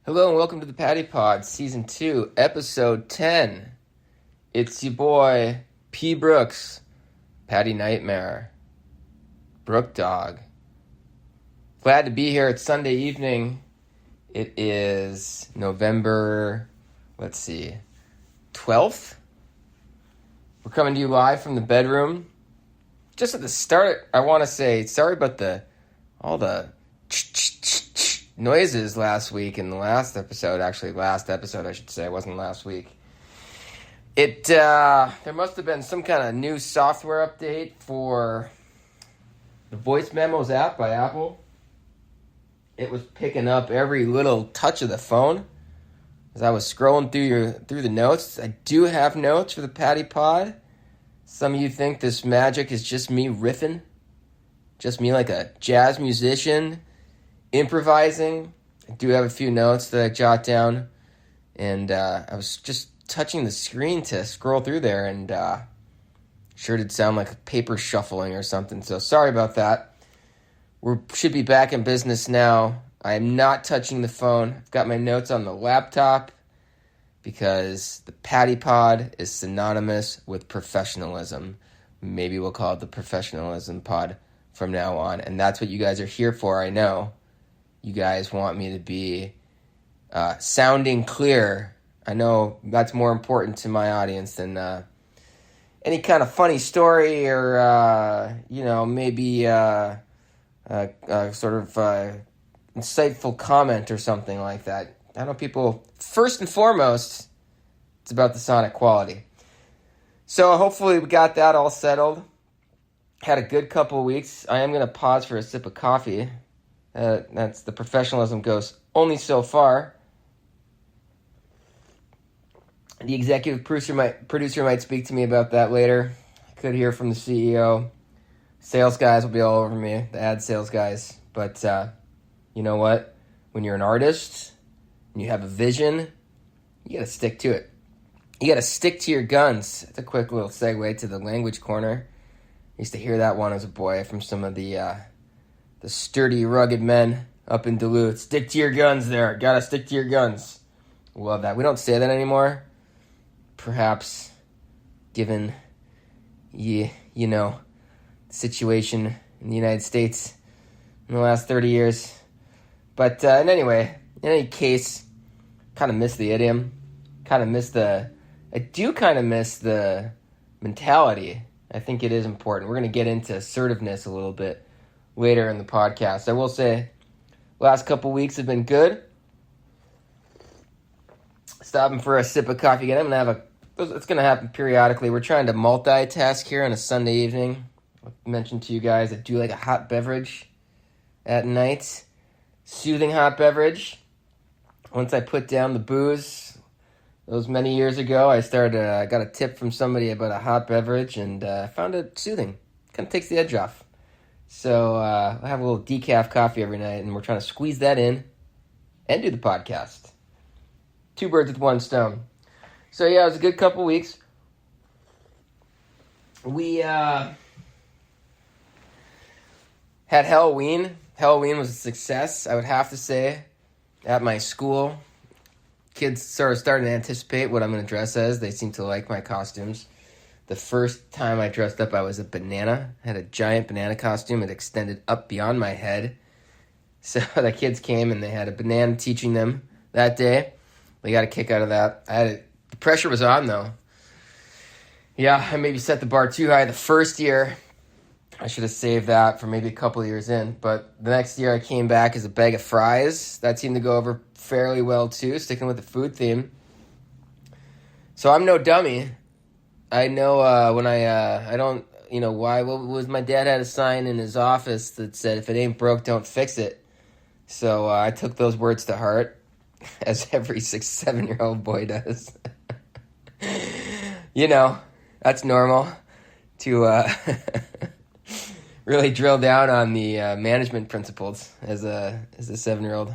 Hello and welcome to the Patty Pod, Season 2, Episode 10. It's your boy, P. Brooks, Patty Nightmare, Brook Dog. Glad to be here. It's Sunday evening. It is November, 12th. We're coming to you live from the bedroom. Just at the start, I want to say sorry about all the noises last week in the last episode. Actually, last episode, I should say. It wasn't last week. There must have been some kind of new software update for the Voice Memos app by Apple. It was picking up every little touch of the phone as I was scrolling through the notes. I do have notes for the Patty Pod. Some of you think this magic is just me riffing, just me like a jazz musician improvising. I do have a few notes that I jot down, and I was just touching the screen to scroll through there, and sure did sound like paper shuffling or something, so sorry about that. We should be back in business now. I am not touching the phone. I've got my notes on the laptop because the Patty Pod is synonymous with professionalism. Maybe we'll call it the Professionalism Pod from now on, and that's what you guys are here for, I know. You guys want me to be sounding clear. I know that's more important to my audience than any kind of funny story or, maybe sort of insightful comment or something like that. I know people, first and foremost, it's about the sonic quality. So hopefully we got that all settled. Had a good couple of weeks. I am going to pause for a sip of coffee. That's the professionalism goes only so far. The executive producer might speak to me about that later. I could hear from the CEO. Sales guys will be all over me, the ad sales guys. But you know what? When you're an artist and you have a vision, you got to stick to it. You got to stick to your guns. That's a quick little segue to the language corner. I used to hear that one as a boy from some of the sturdy, rugged men up in Duluth. Stick to your guns there. Gotta stick to your guns. Love that. We don't say that anymore. Perhaps given, the situation in the United States in the last 30 years. But in any case, kind of miss the idiom. I do kind of miss the mentality. I think it is important. We're going to get into assertiveness a little bit later in the podcast. I will say, last couple weeks have been good. Stopping for a sip of coffee again. It's going to happen periodically. We're trying to multitask here on a Sunday evening. I mentioned to you guys I do like a hot beverage at night. Soothing hot beverage. Once I put down the booze, those many years ago, I got a tip from somebody about a hot beverage, and I found it soothing. Kind of takes the edge off. So I have a little decaf coffee every night, and we're trying to squeeze that in and do the podcast. 2 birds with 1 stone. So yeah, it was a good couple weeks. We had Halloween. Halloween was a success, I would have to say, at my school. Kids sort of starting to anticipate what I'm going to dress as. They seem to like my costumes. The first time I dressed up, I was a banana. I had a giant banana costume. It extended up beyond my head. So the kids came and they had a banana teaching them that day. They got a kick out of that. The pressure was on, though. Yeah, I maybe set the bar too high the first year. I should have saved that for maybe a couple of years in. But the next year I came back as a bag of fries. That seemed to go over fairly well, too, sticking with the food theme. So I'm no dummy. I know when I don't, why. What was my dad had a sign in his office that said, if it ain't broke, don't fix it. So I took those words to heart, as every 6-7-year-old boy does. That's normal to really drill down on the management principles as a 7-year-old.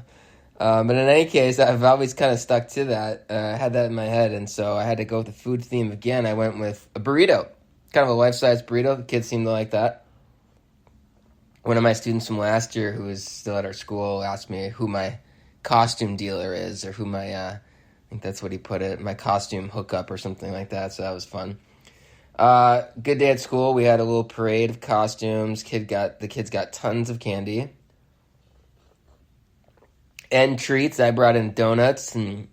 But in any case, I've always kind of stuck to that. I had that in my head, and so I had to go with the food theme again. I went with a burrito, kind of a life-size burrito. The kids seemed to like that. One of my students from last year, who was still at our school, asked me who my costume dealer is, or who my, I think that's what he put it, my costume hookup or something like that, so that was fun. Good day at school. We had a little parade of costumes. The kids got tons of candy. And treats. I brought in donuts, and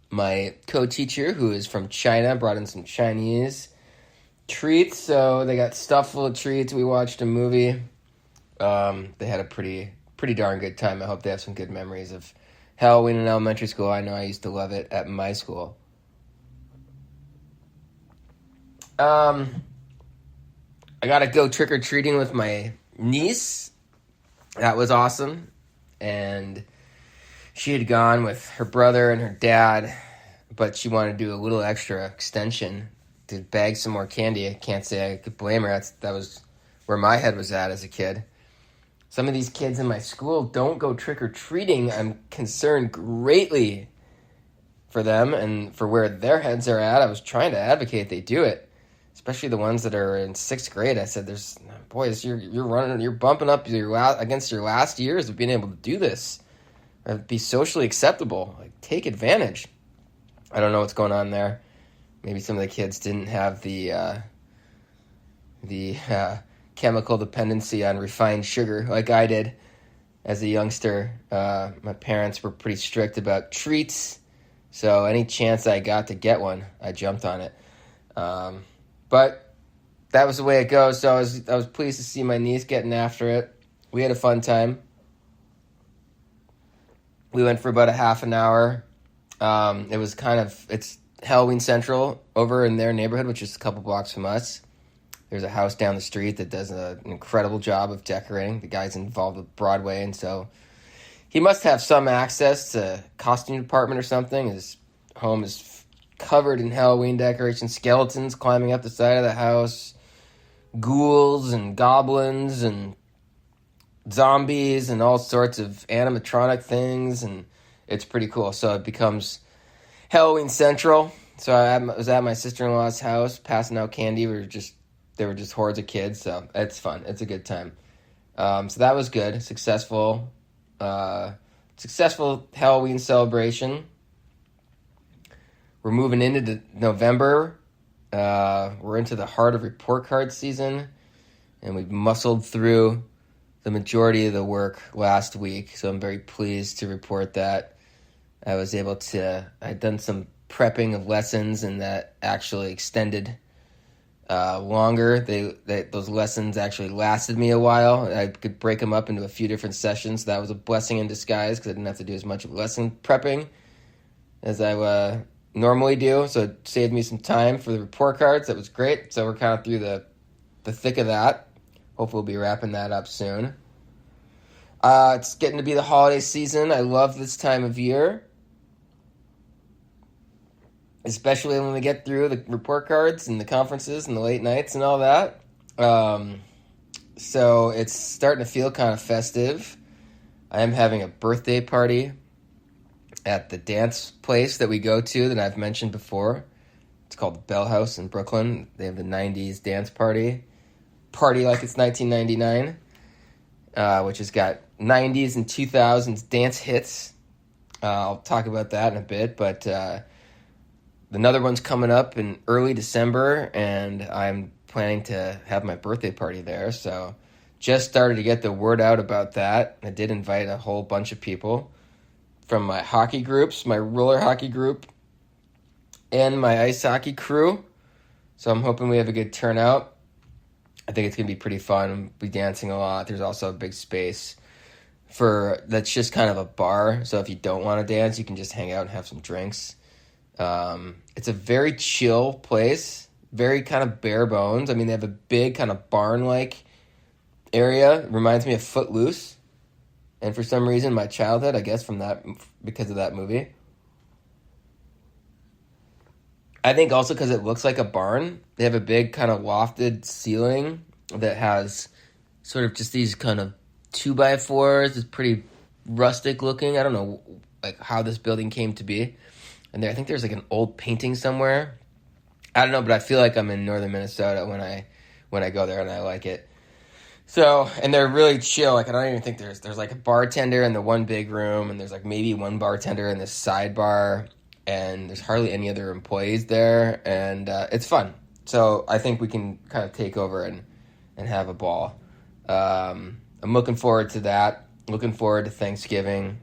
my co-teacher, who is from China, brought in some Chinese treats. So they got stuffed full of treats. We watched a movie. They had a pretty darn good time. I hope they have some good memories of Halloween in elementary school. I know I used to love it at my school. I got to go trick-or-treating with my niece. That was awesome. And she had gone with her brother and her dad, but she wanted to do a little extra extension to bag some more candy. I can't say I could blame her. That was where my head was at as a kid. Some of these kids in my school don't go trick-or-treating. I'm concerned greatly for them and for where their heads are at. I was trying to advocate they do it, especially the ones that are in 6th grade. I said, boys, you're bumping up against your last years of being able to do this. Be socially acceptable. Like, take advantage. I don't know what's going on there. Maybe some of the kids didn't have the chemical dependency on refined sugar like I did as a youngster. My parents were pretty strict about treats, so any chance I got to get one, I jumped on it. But that was the way it goes. So I was pleased to see my niece getting after it. We had a fun time. We went for about a half an hour. It's Halloween Central over in their neighborhood, which is a couple blocks from us. There's a house down the street that does an incredible job of decorating. The guy's involved with Broadway, and so he must have some access to costume department or something. His home is covered in Halloween decorations, skeletons climbing up the side of the house, ghouls and goblins and zombies and all sorts of animatronic things, and it's pretty cool. So it becomes Halloween Central. So I was at my sister-in-law's house passing out candy. They were just hordes of kids, so it's fun. It's a good time. So that was good. Successful Halloween celebration. We're moving into November. We're into the heart of report card season, and we've muscled through the majority of the work last week, so I'm very pleased to report that I had done some prepping of lessons, and that actually extended longer. Those lessons actually lasted me a while. I could break them up into a few different sessions. That was a blessing in disguise because I didn't have to do as much of lesson prepping as I normally do, so it saved me some time for the report cards. That was great. So we're kind of through the thick of that. Hopefully we'll be wrapping that up soon. It's getting to be the holiday season. I love this time of year, especially when we get through the report cards and the conferences and the late nights and all that. So it's starting to feel kind of festive. I am having a birthday party at the dance place that we go to that I've mentioned before. It's called the Bell House in Brooklyn. They have the 90s dance party like it's 1999, which has got 90s and 2000s dance hits. I'll talk about that in a bit, but another one's coming up in early December, and I'm planning to have my birthday party there, so just started to get the word out about that. I did invite a whole bunch of people from my hockey groups, my roller hockey group, and my ice hockey crew, so I'm hoping we have a good turnout. I think it's going to be pretty fun. I'll be dancing a lot. There's also a big space that's just kind of a bar. So if you don't want to dance, you can just hang out and have some drinks. It's a very chill place, very kind of bare bones. I mean, they have a big kind of barn-like area. It reminds me of Footloose. And for some reason, my childhood, I guess because of that movie. I think also because it looks like a barn. They have a big kind of lofted ceiling that has sort of just these kind of 2x4s. It's pretty rustic looking. I don't know like how this building came to be. And I think there's like an old painting somewhere. I don't know, but I feel like I'm in northern Minnesota when I go there, and I like it. So, and they're really chill. Like, I don't even think there's like a bartender in the one big room, and there's like maybe one bartender in the sidebar, and there's hardly any other employees there, and it's fun. So I think we can kind of take over and have a ball. I'm looking forward to that. Looking forward to Thanksgiving.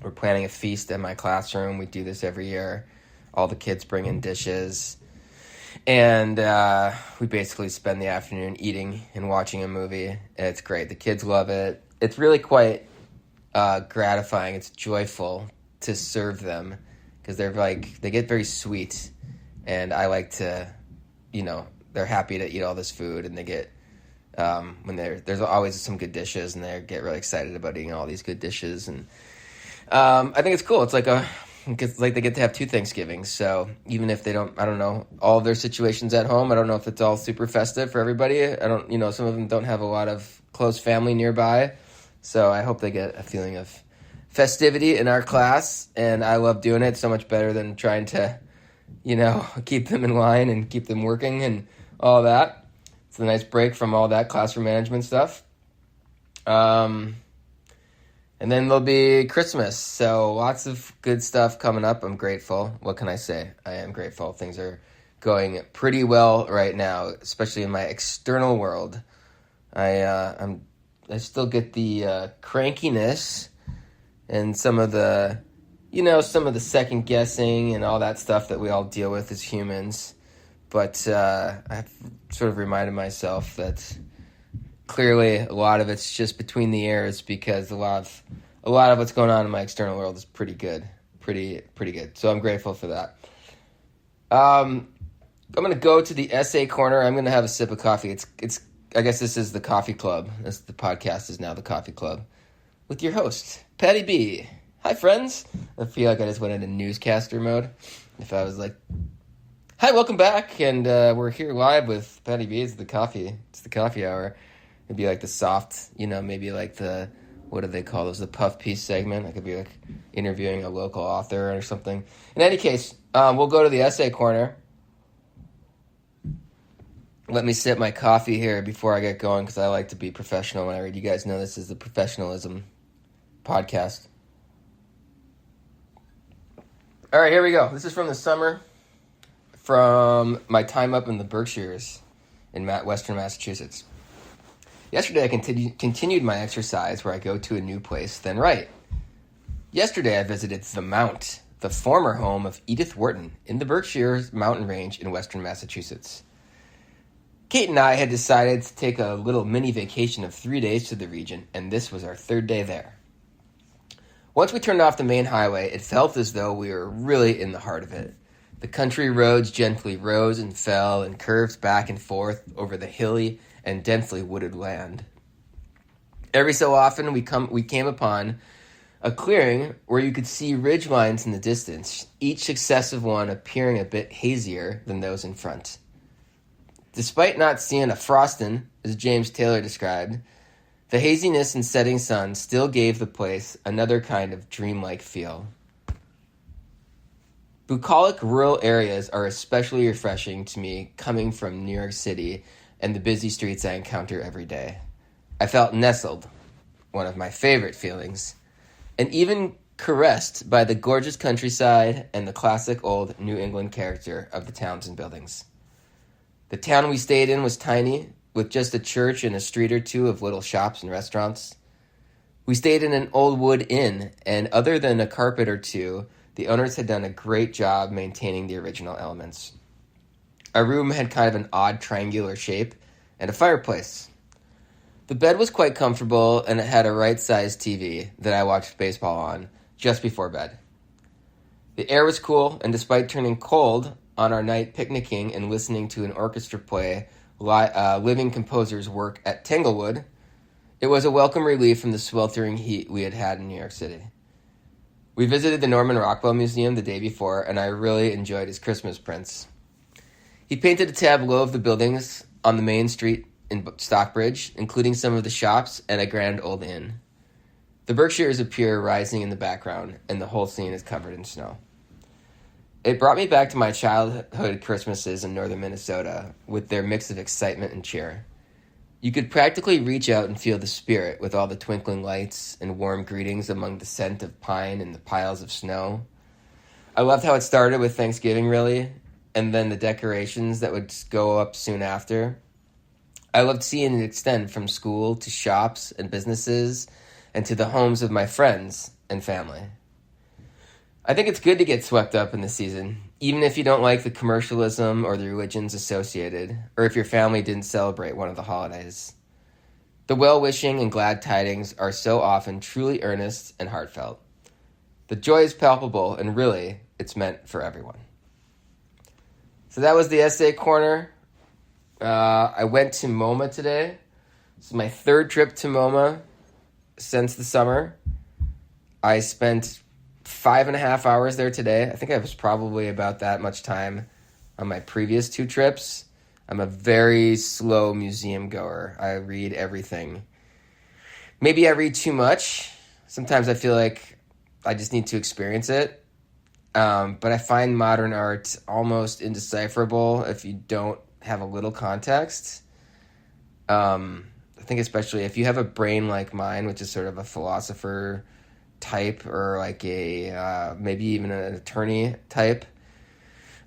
We're planning a feast in my classroom. We do this every year. All the kids bring in dishes. And we basically spend the afternoon eating and watching a movie. And it's great. The kids love it. It's really quite gratifying. It's joyful to serve them because they get very sweet. And I like to, they're happy to eat all this food, and they get, when there's always some good dishes, and they get really excited about eating all these good dishes. And I think it's cool. It's like they get to have 2 Thanksgivings. So even if they don't, I don't know, all of their situations at home, I don't know if it's all super festive for everybody. I don't, some of them don't have a lot of close family nearby. So I hope they get a feeling of festivity in our class. And I love doing it so much better than trying to, keep them in line and keep them working and all that. It's a nice break from all that classroom management stuff. And then there'll be Christmas, so lots of good stuff coming up. I'm grateful. What can I say? I am grateful. Things are going pretty well right now, especially in my external world. I still get the crankiness and some of the second guessing and all that stuff that we all deal with as humans. But I've sort of reminded myself that clearly a lot of it's just between the ears, because a lot of what's going on in my external world is pretty good. Pretty good. So I'm grateful for that. I'm going to go to the essay corner. I'm going to have a sip of coffee. It's I guess this is the coffee club. The podcast is now the coffee club with your host, Patty B. Hi, friends. I feel like I just went into newscaster mode. If I was like, hi, welcome back. And we're here live with Patty B. It's the coffee hour. It'd be like the soft, maybe like the, what do they call those, the puff piece segment. I could be like interviewing a local author or something. In any case, we'll go to the essay corner. Let me sip my coffee here before I get going, because I like to be professional when I read. You guys know this is the professionalism podcast. All right, here we go. This is from the summer, from my time up in the Berkshires in Western Massachusetts. Yesterday, I continued my exercise where I go to a new place, then write. Yesterday, I visited The Mount, the former home of Edith Wharton, in the Berkshires mountain range in western Massachusetts. Kate and I had decided to take a little mini vacation of 3 days to the region, and this was our 3rd day there. Once we turned off the main highway, it felt as though we were really in the heart of it. The country roads gently rose and fell and curved back and forth over the hilly and densely wooded land. Every so often, we came upon a clearing where you could see ridge lines in the distance, each successive one appearing a bit hazier than those in front. Despite not seeing a frostin', as James Taylor described, the haziness and setting sun still gave the place another kind of dreamlike feel. Bucolic rural areas are especially refreshing to me coming from New York City and the busy streets I encounter every day. I felt nestled, one of my favorite feelings, and even caressed by the gorgeous countryside and the classic old New England character of the towns and buildings. The town we stayed in was tiny, with just a church and a street or two of little shops and restaurants. We stayed in an old wood inn, and other than a carpet or two, the owners had done a great job maintaining the original elements. Our room had kind of an odd triangular shape and a fireplace. The bed was quite comfortable, and it had a right-sized TV that I watched baseball on just before bed. The air was cool, and despite turning cold on our night picnicking and listening to an orchestra play living composers work at Tanglewood, it was a welcome relief from the sweltering heat we had had in New York City. We visited the Norman Rockwell Museum the day before, and I really enjoyed his Christmas prints. He painted a tableau of the buildings on the main street in Stockbridge, including some of the shops and a grand old inn. The Berkshires appear rising in the background, and the whole scene is covered in snow. It brought me back to my childhood Christmases in northern Minnesota with their mix of excitement and cheer. You could practically reach out and feel the spirit with all the twinkling lights and warm greetings among the scent of pine and the piles of snow. I loved how it started with Thanksgiving, really, and then the decorations that would go up soon after. I loved seeing it extend from school to shops and businesses and to the homes of my friends and family. I think it's good to get swept up in the season, even if you don't like the commercialism or the religions associated, or if your family didn't celebrate one of the holidays. The well-wishing and glad tidings are so often truly earnest and heartfelt. The joy is palpable, and really, it's meant for everyone. So that was the essay corner. I went to MoMA today. This is my third trip to MoMA since the summer. I spent 5.5 hours there today. I think I was probably about that much time on my previous 2 trips. I'm a very slow museum goer. I read everything. Maybe I read too much. Sometimes I feel like I just need to experience it. But I find modern art almost indecipherable if you don't have a little context. I think especially if you have a brain like mine, which is sort of a philosopher type or like a maybe even an attorney type.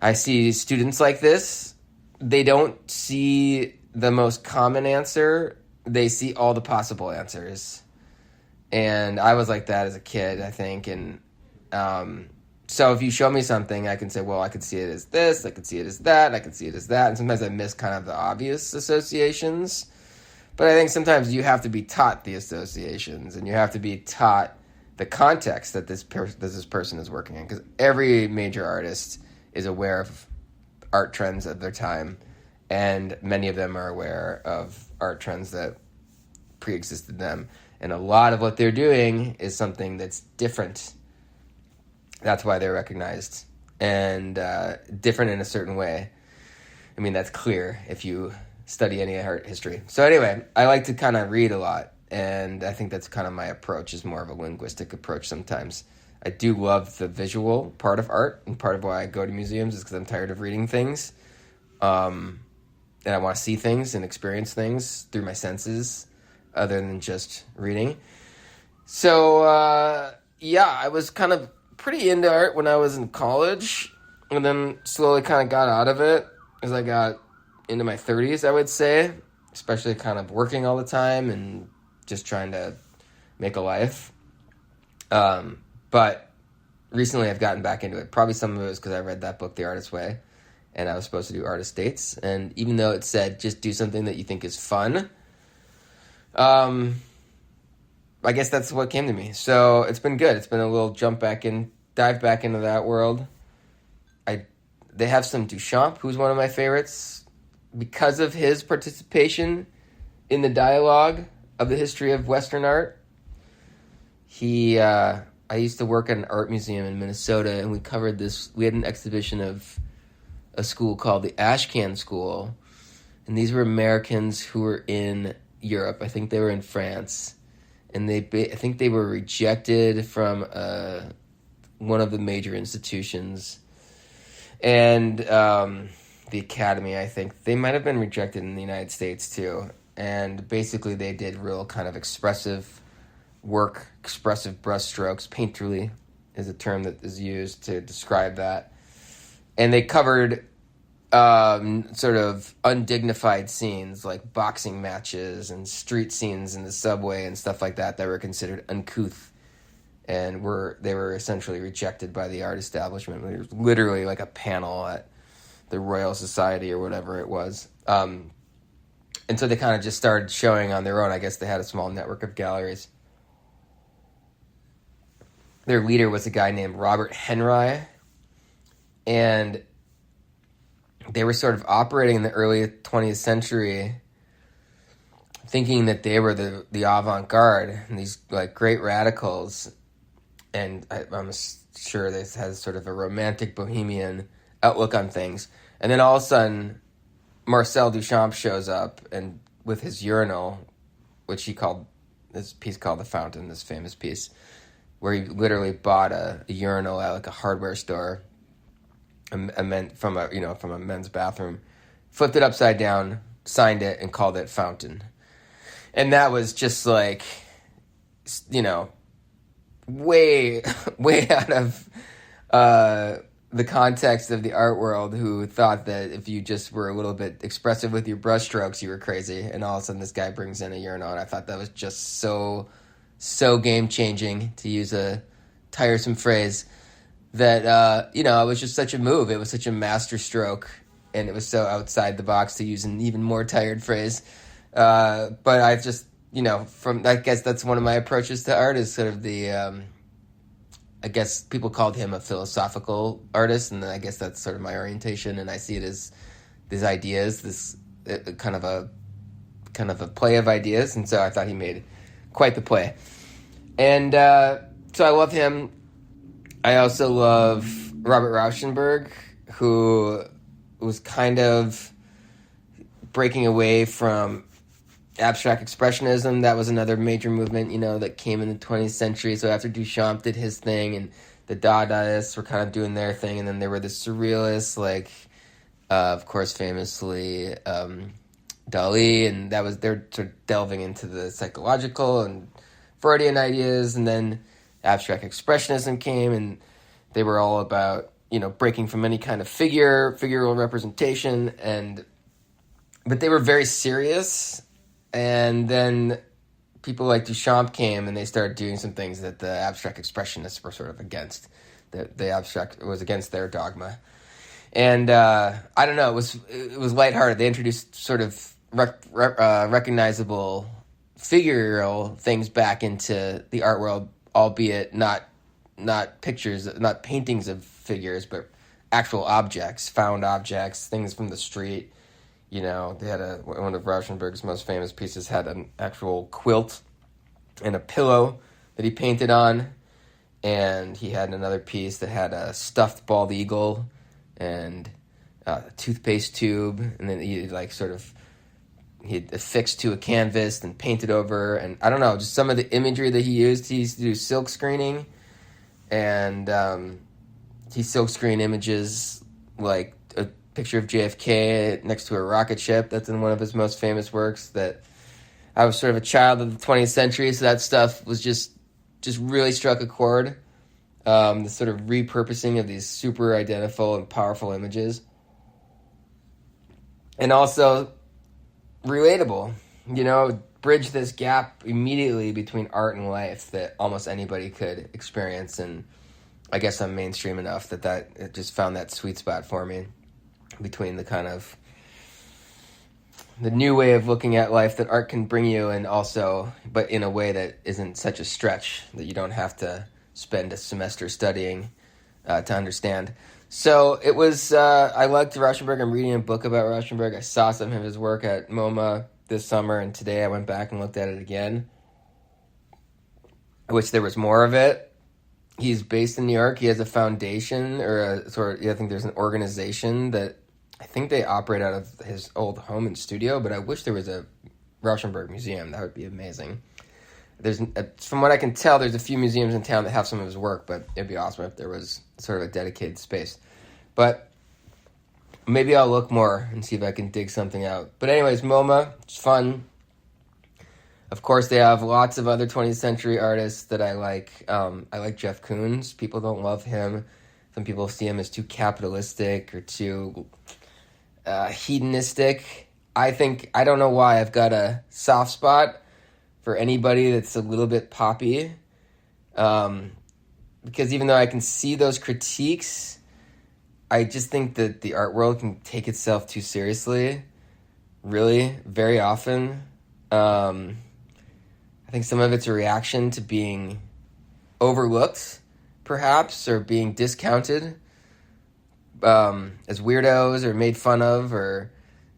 I see students like this. They don't see the most common answer. They see all the possible answers. And I was like that as a kid, I think. And so if you show me something, I can say, well, I could see it as this, I could see it as that, I could see it as that. And sometimes I miss kind of the obvious associations. But I think sometimes you have to be taught the associations and you have to be taught the context that this person is working in. Because every major artist is aware of art trends of their time. And many of them are aware of art trends that pre-existed them. And a lot of what they're doing is something that's different. That's why they're recognized. And different in a certain way. I mean, that's clear if you study any art history. So anyway, I like to kind of read a lot. And I think that's kind of my approach, is more of a linguistic approach sometimes. I do love the visual part of art. And part of why I go to museums is because I'm tired of reading things. And I want to see things and experience things through my senses other than just reading. So, I was kind of pretty into art when I was in college, and then slowly kind of got out of it as I got into my 30s, I would say, especially kind of working all the time and just trying to make a life. But recently I've gotten back into it. Probably some of it was because I read that book, The Artist's Way, and I was supposed to do artist dates. And even though it said just do something that you think is fun, I guess that's what came to me. So it's been good. It's been a little dive back into that world. They have some Duchamp, who's one of my favorites, because of his participation in the dialogue of the history of Western art. I used to work at an art museum in Minnesota, and we covered this. We had an exhibition of a school called the Ashcan School, and these were Americans who were in Europe. I think they were in France, and I think they were rejected from one of the major institutions, and the Academy. I think they might have been rejected in the United States too. And basically, they did real kind of expressive work, expressive brushstrokes. Painterly is a term that is used to describe that. And they covered sort of undignified scenes like boxing matches and street scenes in the subway and stuff like that were considered uncouth, and they were essentially rejected by the art establishment. It was literally like a panel at the Royal Society or whatever it was. And so they kind of just started showing on their own. I guess they had a small network of galleries. Their leader was a guy named Robert Henry, and they were sort of operating in the early 20th century thinking that they were the avant-garde, and these like great radicals. And I'm sure this has sort of a romantic bohemian outlook on things. And then all of a sudden, Marcel Duchamp shows up, and with his urinal, which he called this piece called The Fountain, this famous piece, where he literally bought a urinal at like a hardware store, from a men's bathroom, flipped it upside down, signed it, and called it Fountain. And that was just like, you know, way out of the context of the art world, who thought that if you just were a little bit expressive with your brushstrokes, you were crazy. And all of a sudden this guy brings in a urinal, and I thought that was just so game changing, to use a tiresome phrase, that it was just such a move. It was such a master stroke, and it was so outside the box, to use an even more tired phrase. But I just, I guess that's one of my approaches to art, is sort of the I guess people called him a philosophical artist, and I guess that's sort of my orientation, and I see it as these ideas, this kind of a play of ideas, and so I thought he made quite the play. And so I love him. I also love Robert Rauschenberg, who was kind of breaking away from abstract expressionism. That was another major movement, that came in the 20th century. So after Duchamp did his thing, and the Dadaists were kind of doing their thing, and then there were the surrealists, like, of course, famously, Dali, and they're sort of delving into the psychological and Freudian ideas, and then abstract expressionism came, and they were all about, breaking from any kind of figural representation, but they were very serious. And then people like Duchamp came, and they started doing some things that the abstract expressionists were sort of against. The abstract was against their dogma. And I don't know, it was lighthearted. They introduced sort of recognizable figural things back into the art world, albeit not pictures, not paintings of figures, but actual objects, found objects, things from the street. They had one of Rauschenberg's most famous pieces had an actual quilt and a pillow that he painted on, and he had another piece that had a stuffed bald eagle and a toothpaste tube, and then he he'd affixed to a canvas and painted over, and I don't know, just some of the imagery that he used. He used to do silk screening, and he silk screened images like a picture of JFK next to a rocket ship. That's in one of his most famous works. That I was sort of a child of the 20th century, so that stuff was just really struck a chord. The sort of repurposing of these super identifiable and powerful images. And also relatable, bridge this gap immediately between art and life that almost anybody could experience. And I guess I'm mainstream enough that it just found that sweet spot for me, between the kind of the new way of looking at life that art can bring you, and also, but in a way that isn't such a stretch that you don't have to spend a semester studying to understand. So it was, I liked Rauschenberg. I'm reading a book about Rauschenberg. I saw some of his work at MoMA this summer, and today I went back and looked at it again. I wish there was more of it. He's based in New York. He has a foundation, or I think there's an organization that I think they operate out of his old home and studio, but I wish there was a Rauschenberg museum. That would be amazing. From what I can tell, there's a few museums in town that have some of his work, but it'd be awesome if there was sort of a dedicated space. But maybe I'll look more and see if I can dig something out. But anyways, MoMA, it's fun. Of course, they have lots of other 20th century artists that I like. I like Jeff Koons. People don't love him. Some people see him as too capitalistic or too hedonistic. I don't know why, I've got a soft spot for anybody that's a little bit poppy. Because even though I can see those critiques, I just think that the art world can take itself too seriously. Really, very often. I think some of it's a reaction to being overlooked, perhaps, or being discounted as weirdos or made fun of, or,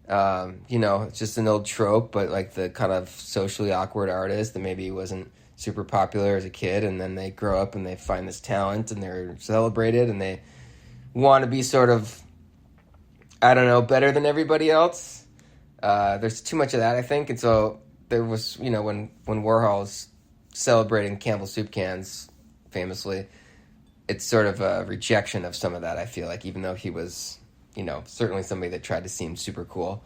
it's just an old trope, but like the kind of socially awkward artist that maybe wasn't super popular as a kid, and then they grow up and they find this talent and they're celebrated and they want to be sort of, I don't know, better than everybody else. There's too much of that, I think, and so there was, when Warhol's celebrating Campbell soup cans, famously, it's sort of a rejection of some of that, I feel like, even though he was, certainly somebody that tried to seem super cool.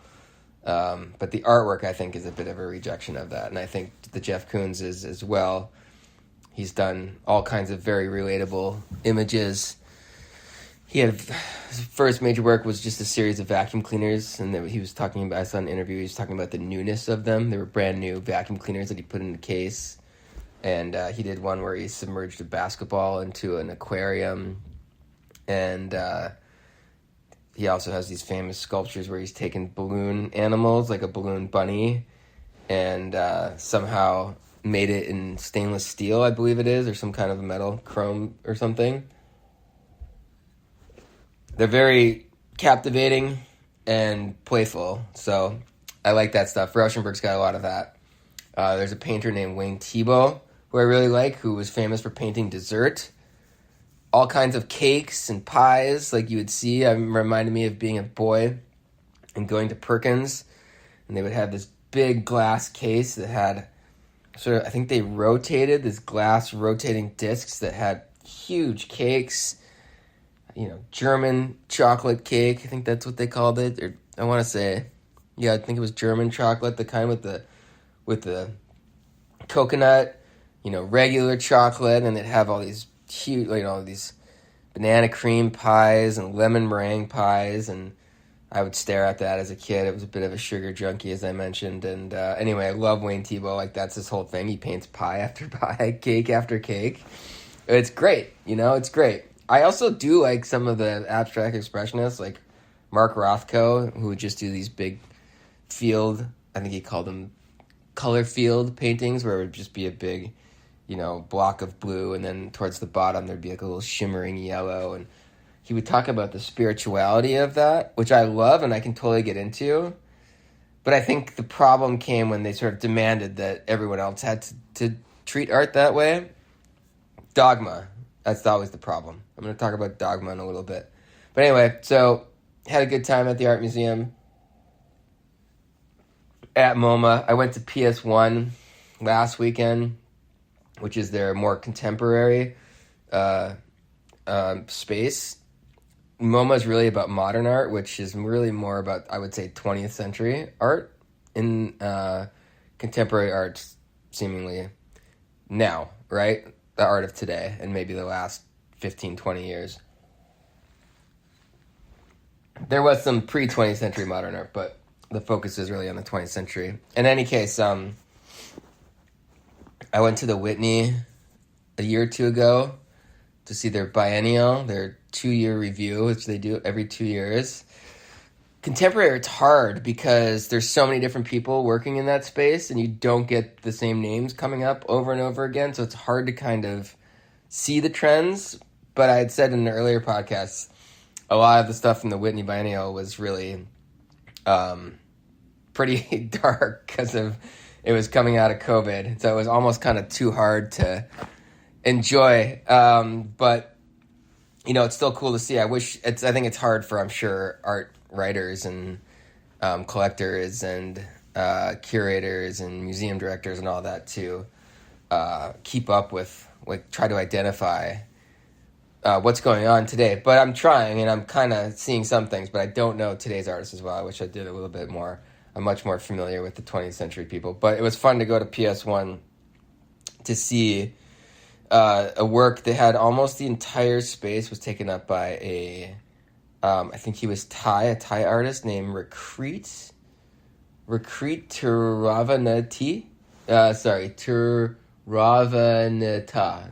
But the artwork, I think, is a bit of a rejection of that. And I think the Jeff Koons is as well. He's done all kinds of very relatable images. His first major work was just a series of vacuum cleaners, and he was talking about, I saw an interview, he was talking about the newness of them. They were brand new vacuum cleaners that he put in a case. And he did one where he submerged a basketball into an aquarium. And he also has these famous sculptures where he's taken balloon animals, like a balloon bunny, and somehow made it in stainless steel, I believe it is, or some kind of metal, chrome or something. They're very captivating and playful, so I like that stuff. Rauschenberg's got a lot of that. There's a painter named Wayne Thiebaud, who I really like, who was famous for painting dessert. All kinds of cakes and pies, like you would see. It reminded me of being a boy and going to Perkins, and they would have this big glass case that had sort of, I think they rotated this glass rotating discs that had huge cakes, German chocolate cake. I think that's what they called it. Or I want to say, I think it was German chocolate, the kind with the coconut, regular chocolate, and they'd have all these huge, these banana cream pies and lemon meringue pies, and I would stare at that as a kid. It was a bit of a sugar junkie, as I mentioned, and anyway, I love Wayne Thiebaud. Like, that's his whole thing. He paints pie after pie, cake after cake. It's great, it's great. I also do like some of the abstract expressionists, like Mark Rothko, who would just do these big field, I think he called them color field paintings, where it would just be a big, block of blue, and then towards the bottom there'd be like a little shimmering yellow, and he would talk about the spirituality of that, which I love and I can totally get into. But I think the problem came when they sort of demanded that everyone else had to treat art that way. Dogma. That's always the problem. I'm going to talk about dogma in a little bit. But anyway, so had a good time at the art museum at MoMA. I went to PS1 last weekend, which is their more contemporary space. MoMA is really about modern art, which is really more about, I would say, 20th century art in contemporary art, seemingly now, right? The art of today and maybe the last 15, 20 years. There was some pre-20th century modern art, but the focus is really on the 20th century. In any case, I went to the Whitney a year or two ago to see their biennial, their 2-year review, which they do every 2 years. Contemporary art's hard because there's so many different people working in that space, and you don't get the same names coming up over and over again, so it's hard to kind of see the trends. But I had said in the earlier podcasts, a lot of the stuff in the Whitney Biennial was really pretty dark because it was coming out of COVID, so it was almost kind of too hard to enjoy. But it's still cool to see. I think it's hard for, I'm sure, art writers and collectors and curators and museum directors and all that to keep up with, try to identify what's going on today. But I'm trying, and I'm kind of seeing some things, but I don't know today's artists as well. I wish I did a little bit more. I'm much more familiar with the 20th century people. But it was fun to go to PS1 to see a work that had almost the entire space was taken up by a I think he was a Thai artist named Rakrit Tiravanati.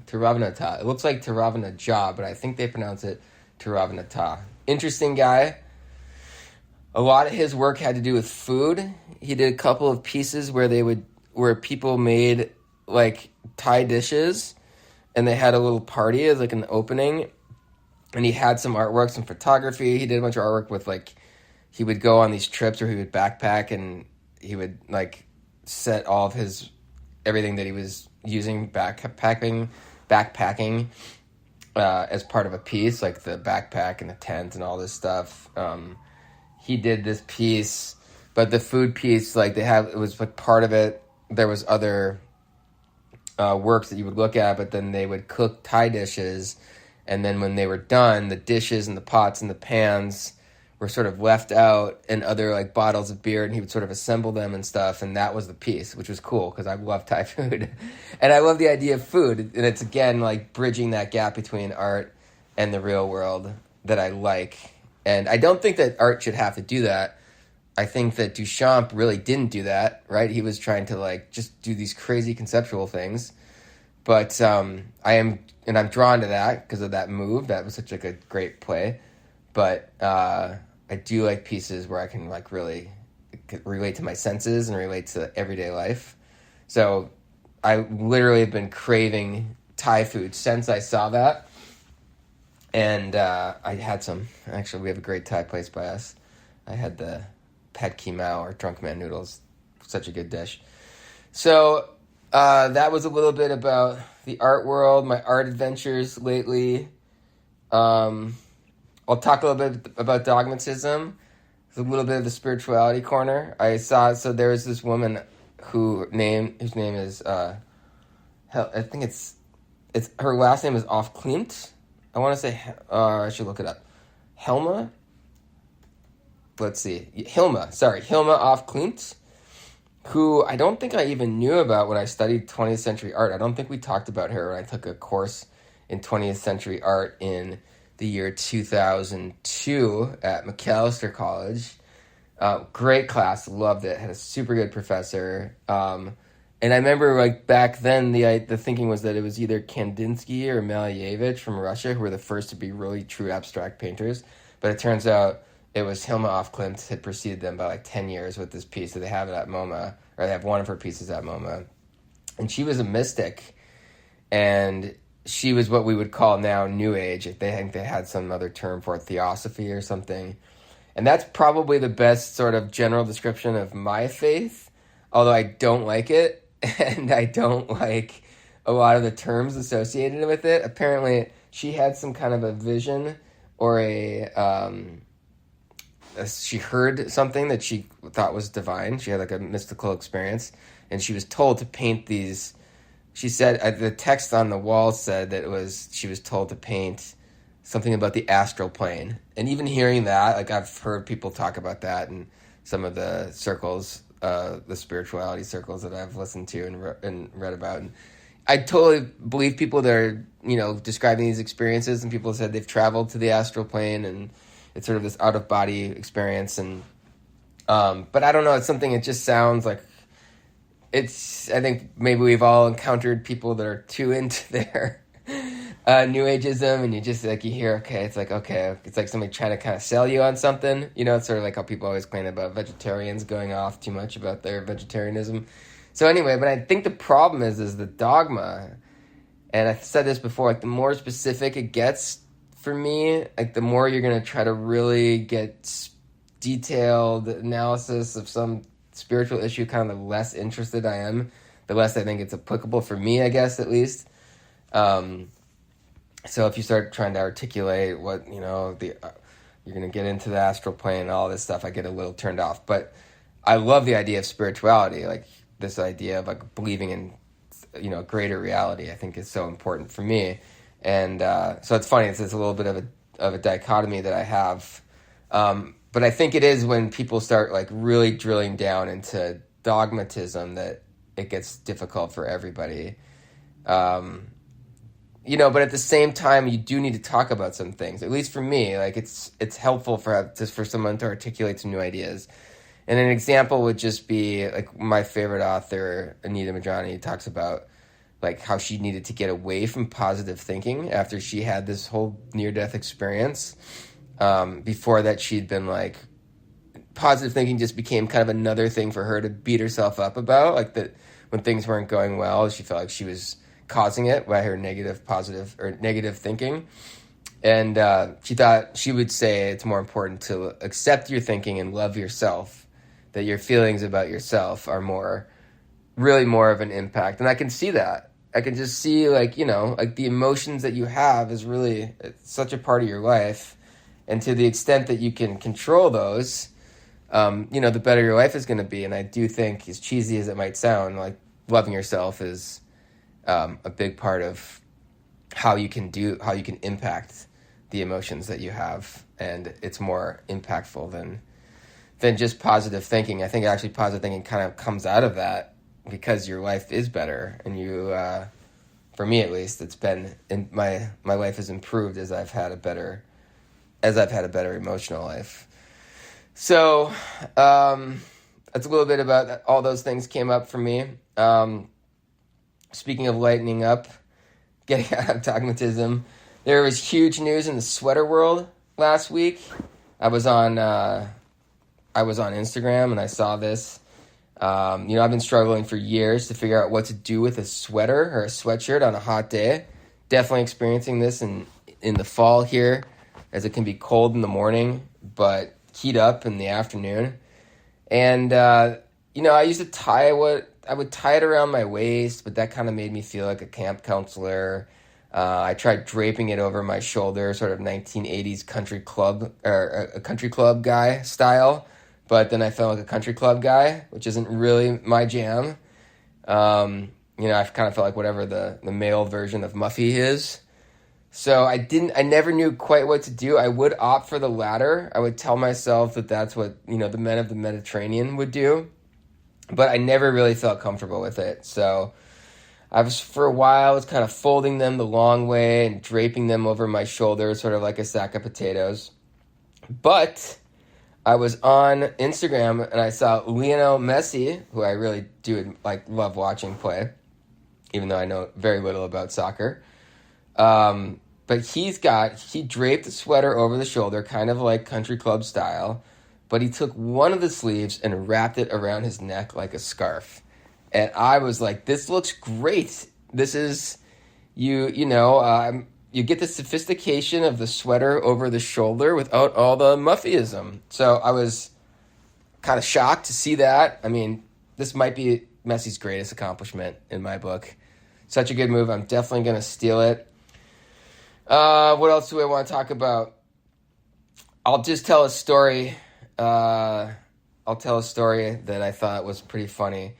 Tiravanata. It looks like Tiravanaja, but I think they pronounce it Tiravanata. Interesting guy. A lot of his work had to do with food. He did a couple of pieces where people made like Thai dishes, and they had a little party as like an opening. And he had some artwork, some photography. He did a bunch of artwork with, he would go on these trips where he would backpack, and he would, set all of everything that he was using backpacking as part of a piece, like the backpack and the tent and all this stuff. He did this piece, but the food piece, it was part of it. There was other works that you would look at, but then they would cook Thai dishes. And then when they were done, the dishes and the pots and the pans were sort of left out in other like bottles of beer, and he would sort of assemble them and stuff, and that was the piece, which was cool because I love Thai food. And I love the idea of food, and it's again like bridging that gap between art and the real world that I like. And I don't think that art should have to do that. I think that Duchamp really didn't do that, right? He was trying to like just do these crazy conceptual things. But I'm drawn to that because of that move. That was such like a great play. But I do like pieces where I can like really relate to my senses and relate to everyday life. So I literally have been craving Thai food since I saw that. And I had some. Actually, we have a great Thai place by us. I had the pad ki mao, or drunk man noodles. Such a good dish. So that was a little bit about the art world, my art adventures lately. I'll talk a little bit about dogmatism. It's a little bit of the spirituality corner. So there was this woman whose name is I think it's her last name is Off Klimt. I want to say I should look it up. Hilma Off Klimt, who I don't think I even knew about when I studied 20th century art. I don't think we talked about her when I took a course in 20th century art in the year 2002 at Macalester College. Great class, loved it, had a super good professor. And I remember like back then the thinking was that it was either Kandinsky or Malevich from Russia who were the first to be really true abstract painters. But it turns out it was Hilma af Klint had preceded them by like 10 years with this piece that they have at MoMA, or they have one of her pieces at MoMA. And she was a mystic, and she was what we would call now New Age. They think they had some other term for it, theosophy or something. And that's probably the best sort of general description of my faith, although I don't like it, and I don't like a lot of the terms associated with it. Apparently, she had some kind of a vision or she heard something that she thought was divine. She had like a mystical experience, and she was told to paint these. She said the text on the wall said that she was told to paint something about the astral plane. And even hearing that, like I've heard people talk about that in some of the circles, the spirituality circles that I've listened to and read about. And I totally believe people that are, describing these experiences, and people said they've traveled to the astral plane, and it's sort of this out of body experience. And but I don't know, it's something. It just sounds like I think maybe we've all encountered people that are too into their New Ageism, and you just like you hear it's like somebody trying to kind of sell you on something. It's sort of like how people always complain about vegetarians going off too much about their vegetarianism. So anyway, but I think the problem is the dogma, and I've said this before, like the more specific it gets for me, like the more you're going to try to really get detailed analysis of some spiritual issue, kind of the less interested I am, the less I think it's applicable for me, I guess, at least. So if you start trying to articulate what, you're going to get into the astral plane and all this stuff, I get a little turned off. But I love the idea of spirituality, like this idea of like believing in, greater reality, I think is so important for me. And so it's funny, it's a little bit of a dichotomy that I have. But I think it is when people start like really drilling down into dogmatism that it gets difficult for everybody. But at the same time, you do need to talk about some things. At least for me, like it's helpful for someone to articulate some new ideas. And an example would just be like my favorite author, Anita Majani, talks about like how she needed to get away from positive thinking after she had this whole near-death experience. Before that, she'd been like, positive thinking just became kind of another thing for her to beat herself up about. Like that when things weren't going well, she felt like she was causing it by her negative thinking. And she thought she would say it's more important to accept your thinking and love yourself, that your feelings about yourself are really more of an impact. And I can see that. I can just see like the emotions that you have is really such a part of your life. And to the extent that you can control those, the better your life is going to be. And I do think, as cheesy as it might sound, like loving yourself is a big part of how you can impact the emotions that you have, and it's more impactful than just positive thinking. I think actually positive thinking kind of comes out of that because your life is better, and you, for me at least, it's been my life has improved as I've had a better emotional life. So that's a little bit about that. All those things came up for me. Speaking of lightening up, getting out of dogmatism, there was huge news in the sweater world last week. I was on Instagram and I saw this. I've been struggling for years to figure out what to do with a sweater or a sweatshirt on a hot day. Definitely experiencing this in the fall here, as it can be cold in the morning, but heat up in the afternoon. And, I used to I would tie it around my waist, but that kind of made me feel like a camp counselor. I tried draping it over my shoulder, sort of 1980s country club or a country club guy style. But then I felt like a country club guy, which isn't really my jam. I kind of felt like whatever the male version of Muffy is. So I never knew quite what to do. I would opt for the latter. I would tell myself that that's what, the men of the Mediterranean would do. But I never really felt comfortable with it. So for a while, I was kind of folding them the long way and draping them over my shoulders, sort of like a sack of potatoes. But I was on Instagram and I saw Lionel Messi, who I really do love watching play, even though I know very little about soccer. But he draped the sweater over the shoulder, kind of like country club style, but he took one of the sleeves and wrapped it around his neck like a scarf. And I was like, this looks great. This is, you get the sophistication of the sweater over the shoulder without all the Muffyism. So I was kind of shocked to see that. I mean, this might be Messi's greatest accomplishment in my book. Such a good move. I'm definitely going to steal it. What else do I want to talk about? I'll just tell a story. I'll tell a story that I thought was pretty funny.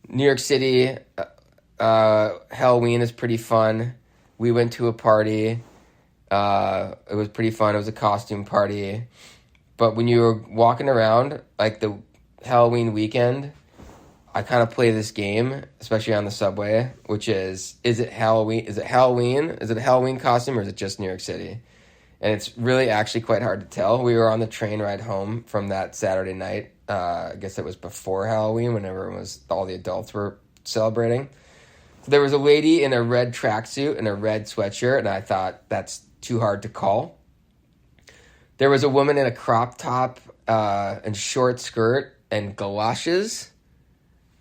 New York City, Halloween is pretty fun. We went to a party. It was pretty fun. It was a costume party. But when you were walking around, like the Halloween weekend, I kind of play this game, especially on the subway, which is it Halloween? Is it Halloween? Is it a Halloween costume or is it just New York City? And it's really actually quite hard to tell. We were on the train ride home from that Saturday night. I guess it was before Halloween, whenever all the adults were celebrating. So there was a lady in a red tracksuit and a red sweatshirt, and I thought that's too hard to call. There was a woman in a crop top and short skirt and galoshes.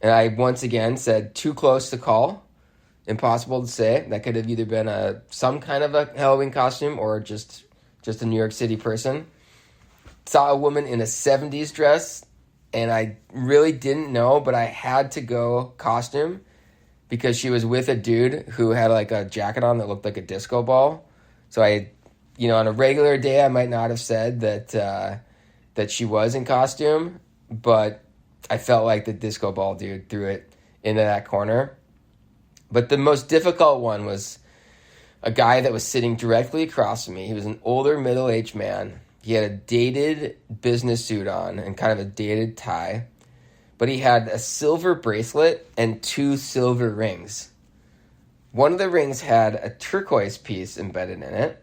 And I once again said too close to call. Impossible to say. That could have either been some kind of a Halloween costume or just a New York City person. Saw a woman in a 70s dress, and I really didn't know, but I had to go costume because she was with a dude who had like a jacket on that looked like a disco ball. So on a regular day, I might not have said that she was in costume, but I felt like the disco ball dude threw it into that corner. But the most difficult one was a guy that was sitting directly across from me. He was an older middle-aged man. He had a dated business suit on and kind of a dated tie. But he had a silver bracelet and 2 silver rings. One of the rings had a turquoise piece embedded in it.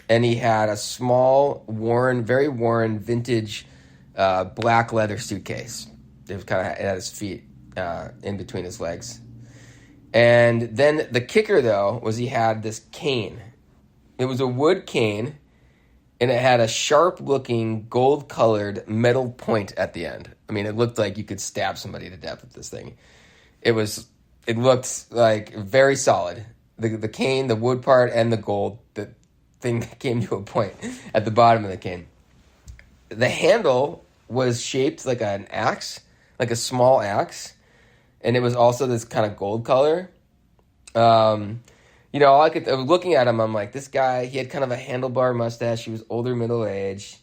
And he had a small, very worn, vintage black leather suitcase. It was kind of at his feet, in between his legs. And then the kicker, though, was he had this cane. It was a wood cane, and it had a sharp-looking, gold-colored metal point at the end. I mean, it looked like you could stab somebody to death with this thing. It looked like very solid. The cane, the wood part, and the gold, the thing that came to a point at the bottom of the cane. The handle was shaped like an axe, like a small axe. And it was also this kind of gold color. I was looking at him, I'm like, this guy, he had kind of a handlebar mustache. He was older, middle-aged.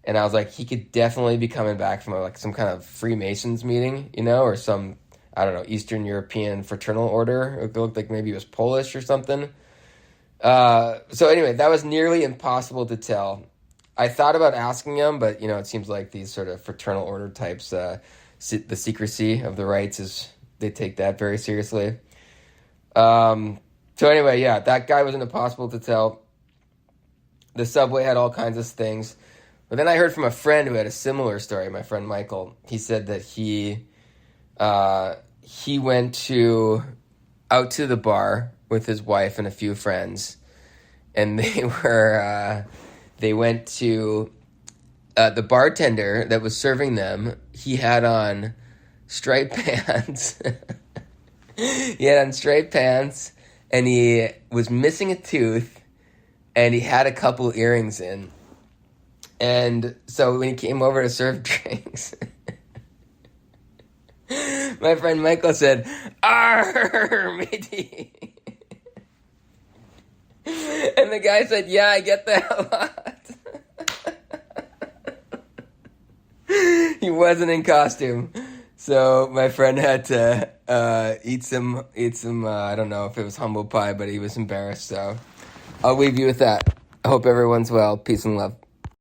And I was like, he could definitely be coming back from some kind of Freemasons meeting, or some, I don't know, Eastern European fraternal order. It looked like maybe he was Polish or something. So anyway, that was nearly impossible to tell. I thought about asking him, but it seems like these sort of fraternal order types, the secrecy of the rites they take that very seriously. So anyway, yeah, that guy wasn't impossible to tell. The subway had all kinds of things. But then I heard from a friend who had a similar story, my friend Michael. He said that he went out to the bar with his wife and a few friends, and they went to the bartender that was serving them. He had on striped pants. He had on striped pants, and he was missing a tooth, and he had a couple earrings in. And so when he came over to serve drinks, my friend Michael said, "Arr, matey." And the guy said, "Yeah, I get that a lot." He wasn't in costume. So my friend had to eat some I don't know if it was humble pie, but he was embarrassed. So I'll leave you with that. I hope everyone's well. Peace and love.